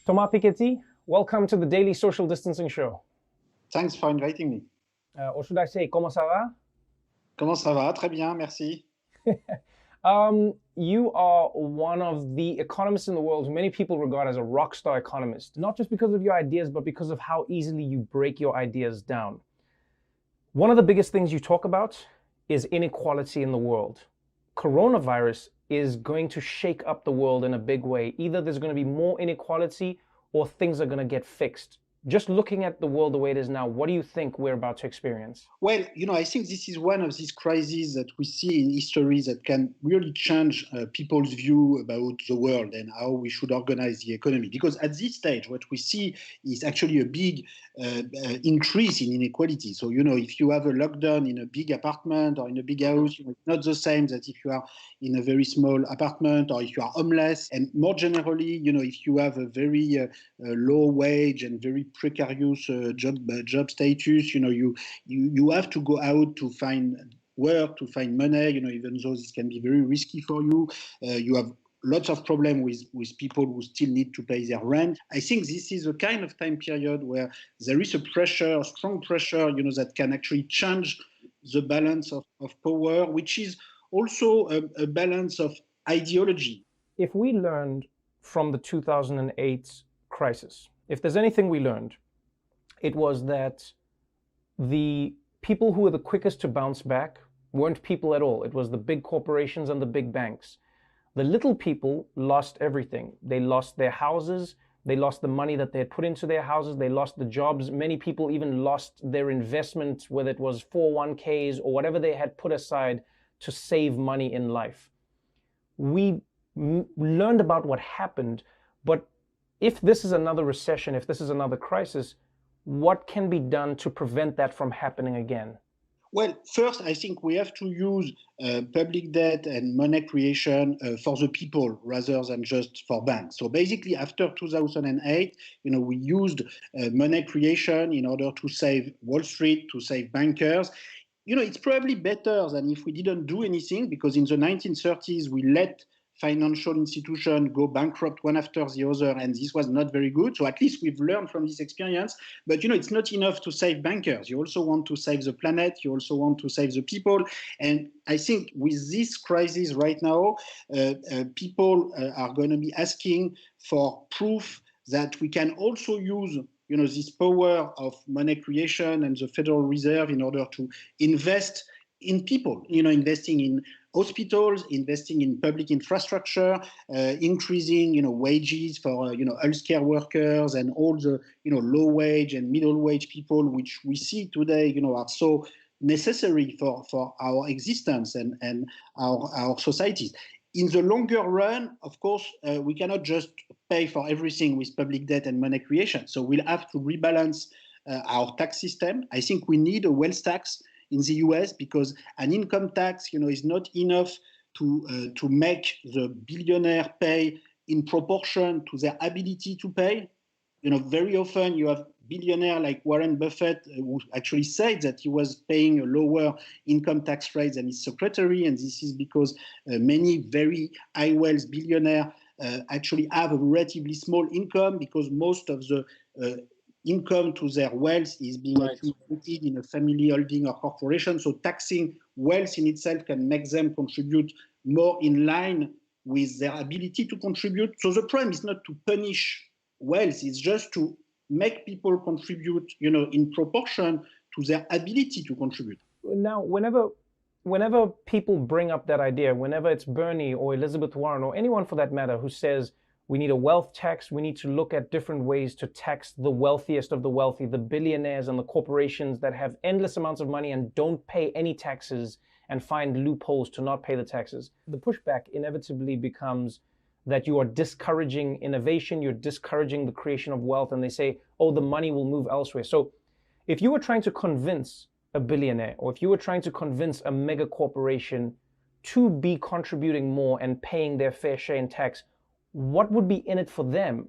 Thomas Piketty, welcome to the Daily Social Distancing Show. Thanks for inviting me. Or should I say, comment ça va? Comment ça va? Très bien, merci. You are one of the economists in the world who many people regard as a rock star economist, not just because of your ideas, but because of how easily you break your ideas down. One of the biggest things you talk about is inequality in the world. Coronavirus is going to shake up the world in a big way. Either there's going to be more inequality or things are going to get fixed. Just looking at the world the way it is now, what do you think we're about to experience? Well, I think this is one of these crises that we see in history that can really change people's view about the world and how we should organize the economy. Because at this stage, what we see is actually a big increase in inequality. So, if you have a lockdown in a big apartment or in a big house, it's not the same that if you are in a very small apartment or if you are homeless. And more generally, if you have a very low wage and very precarious job status, you have to go out to find work, to find money, even though this can be very risky for you. You have lots of problems with people who still need to pay their rent. I think this is a kind of time period where there is a strong pressure, that can actually change the balance of power, which is also a balance of ideology. If we learned from the 2008 crisis, if there's anything we learned, it was that the people who were the quickest to bounce back weren't people at all. It was the big corporations and the big banks. The little people lost everything. They lost their houses. They lost the money that they had put into their houses. They lost the jobs. Many people even lost their investment, whether it was 401ks or whatever they had put aside to save money in life. We learned about what happened, but if this is another recession, if this is another crisis, what can be done to prevent that from happening again? Well, first, I think we have to use public debt and money creation for the people rather than just for banks. So basically, after 2008, we used money creation in order to save Wall Street, to save bankers. It's probably better than if we didn't do anything, because in the 1930s, we let financial institutions go bankrupt one after the other, and this was not very good. So at least we've learned from this experience. But it's not enough to save bankers. You also want to save the planet. You also want to save the people. And I think with this crisis right now, people are going to be asking for proof that we can also use this power of money creation and the Federal Reserve in order to invest in people, investing in hospitals, investing in public infrastructure, increasing, wages for, healthcare workers and all the, low wage and middle wage people, which we see today, are so necessary for our existence and our societies. In the longer run, of course, we cannot just pay for everything with public debt and money creation. So we'll have to rebalance our tax system. I think we need a wealth tax in the US, because an income tax, is not enough to make the billionaire pay in proportion to their ability to pay. Very often you have billionaire like Warren Buffett who actually said that he was paying a lower income tax rate than his secretary, and this is because many very high wealth billionaires actually have a relatively small income, because most of the income to their wealth is being accumulated in a family holding or corporation. So taxing wealth in itself can make them contribute more in line with their ability to contribute. So the problem is not to punish wealth, it's just to make people contribute, in proportion to their ability to contribute. Now, whenever people bring up that idea, whenever it's Bernie or Elizabeth Warren or anyone for that matter who says we need a wealth tax, we need to look at different ways to tax the wealthiest of the wealthy, the billionaires and the corporations that have endless amounts of money and don't pay any taxes and find loopholes to not pay the taxes. The pushback inevitably becomes that you are discouraging innovation, you're discouraging the creation of wealth, and they say, oh, the money will move elsewhere. So if you were trying to convince a billionaire, or if you were trying to convince a mega corporation to be contributing more and paying their fair share in tax, what would be in it for them?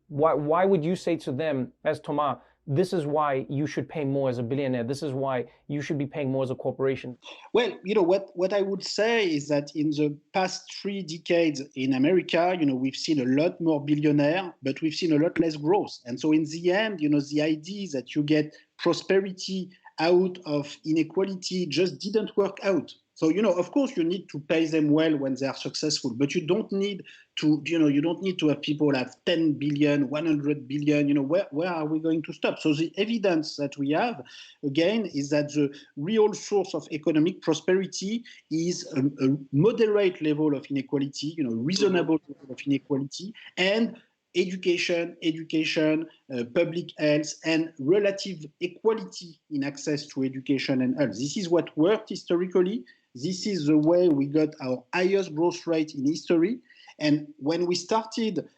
Why would you say to them, as Thomas, this is why you should pay more as a billionaire, this is why you should be paying more as a corporation? Well, what I would say is that in the past 3 decades in America, we've seen a lot more billionaire, but we've seen a lot less growth. And so in the end, the idea that you get prosperity out of inequality just didn't work out. So, of course, you need to pay them well when they are successful, but you don't need to have people have 10 billion, 100 billion, where are we going to stop? So the evidence that we have, again, is that the real source of economic prosperity is a moderate level of inequality, reasonable level of inequality, and education, public health, and relative equality in access to education and health. This is what worked historically. This is the way we got our highest growth rate in history. And when we started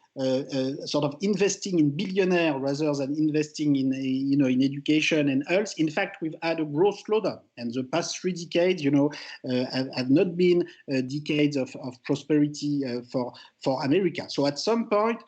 sort of investing in billionaire rather than investing in education and health, in fact, we've had a growth slowdown. And the past 3 decades, have not been decades of prosperity for America. So at some point,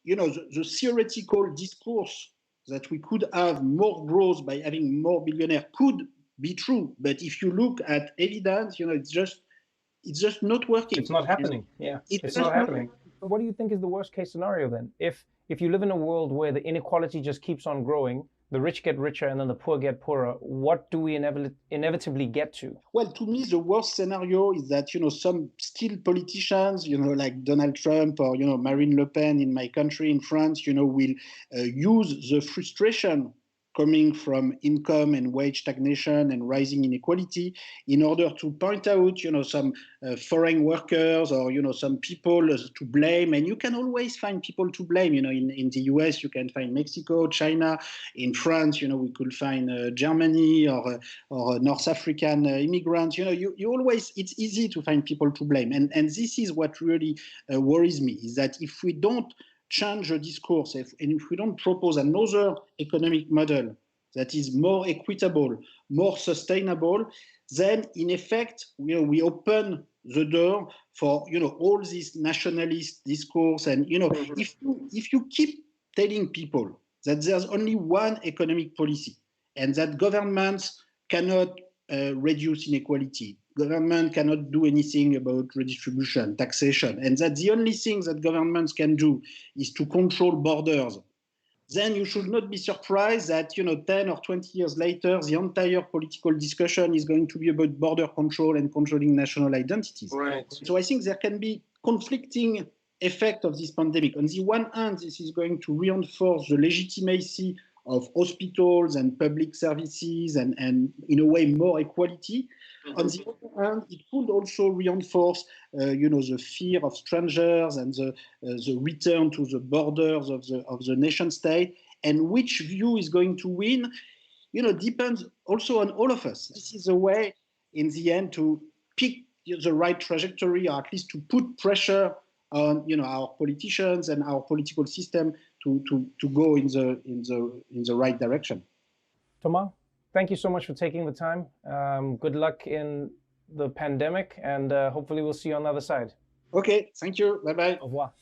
the theoretical discourse that we could have more growth by having more billionaires could be true, but if you look at evidence, it's just not working. It's not happening. Yeah, it's not happening. What do you think is the worst case scenario then? If you live in a world where the inequality just keeps on growing, the rich get richer and then the poor get poorer, what do we inevitably get to? Well, to me, the worst scenario is that, some still politicians, like Donald Trump or, Marine Le Pen in my country, in France, will use the frustration coming from income and wage stagnation and rising inequality in order to point out, some foreign workers or, some people to blame. And you can always find people to blame. In the US, you can find Mexico, China. In France, we could find Germany or North African immigrants. You always, it's easy to find people to blame. And this is what really worries me, is that if we don't change the discourse, and if we don't propose another economic model that is more equitable, more sustainable, then in effect, we open the door for all this nationalist discourse. And if you keep telling people that there's only one economic policy and that governments cannot reduce inequality, government cannot do anything about redistribution, taxation, and that the only thing that governments can do is to control borders, then you should not be surprised that 10 or 20 years later, the entire political discussion is going to be about border control and controlling national identities. Right. So I think there can be conflicting effect of this pandemic. On the one hand, this is going to reinforce the legitimacy of hospitals and public services and in a way more equality. On the other hand, it could also reinforce, the fear of strangers and the return to the borders of the nation state. And which view is going to win, depends also on all of us. This is a way, in the end, to pick the right trajectory, or at least to put pressure on, our politicians and our political system to go in the right direction. Thomas, thank you so much for taking the time. Good luck in the pandemic, and hopefully we'll see you on the other side. Okay, thank you. Bye-bye. Au revoir.